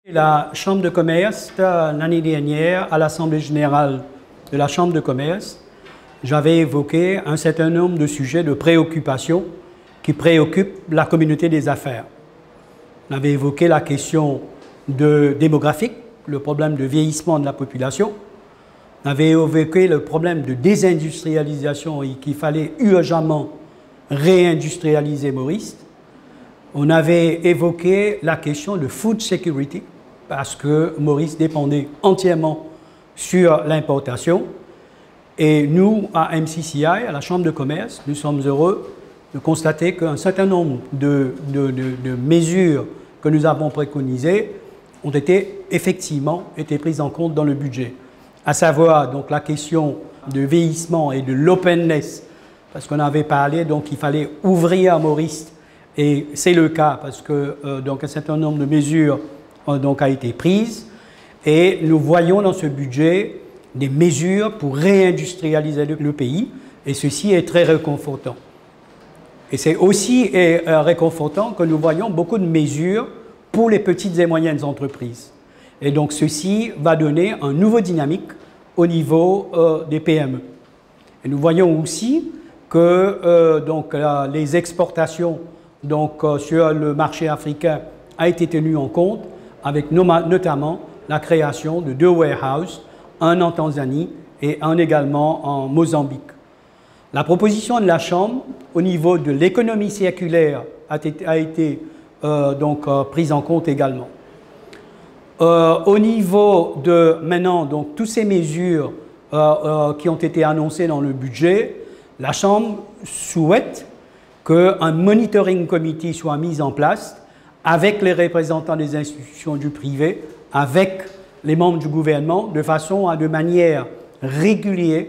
La Chambre de commerce, l'année dernière, à l'Assemblée générale de la Chambre de commerce, j'avais évoqué un certain nombre de sujets de préoccupation qui préoccupent la communauté des affaires. On avait évoqué la question démographique, le problème de vieillissement de la population. On avait évoqué le problème de désindustrialisation et qu'il fallait urgemment réindustrialiser Maurice. On avait évoqué la question de food security, parce que Maurice dépendait entièrement sur l'importation. Et nous, à MCCI, à la Chambre de commerce, nous sommes heureux de constater qu'un certain nombre de mesures que nous avons préconisées ont effectivement été prises en compte dans le budget. À savoir donc la question de vieillissement et de l'openness, parce qu'on avait parlé donc qu'il fallait ouvrir à Maurice, et c'est le cas parce que donc un certain nombre de mesures donc a été prise, et nous voyons dans ce budget des mesures pour réindustrialiser le pays, et ceci est très réconfortant. Et c'est aussi réconfortant que nous voyons beaucoup de mesures pour les petites et moyennes entreprises. Et donc ceci va donner un nouveau dynamique au niveau des PME. Et nous voyons aussi que donc, les exportations donc, sur le marché africain a été tenues en compte, avec notamment la création de 2 warehouses, un en Tanzanie et un également en Mozambique. La proposition de la Chambre au niveau de l'économie circulaire a été prise en compte également. Au niveau de maintenant, donc, toutes ces mesures qui ont été annoncées dans le budget, la Chambre souhaite qu'un monitoring committee soit mis en place avec les représentants des institutions du privé, avec les membres du gouvernement, de façon à, de manière régulière,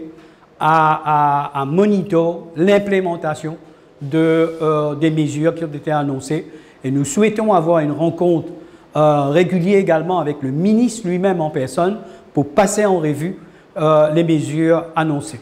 à monitorer l'implémentation des mesures qui ont été annoncées. Et nous souhaitons avoir une rencontre régulière également avec le ministre lui-même en personne pour passer en revue les mesures annoncées.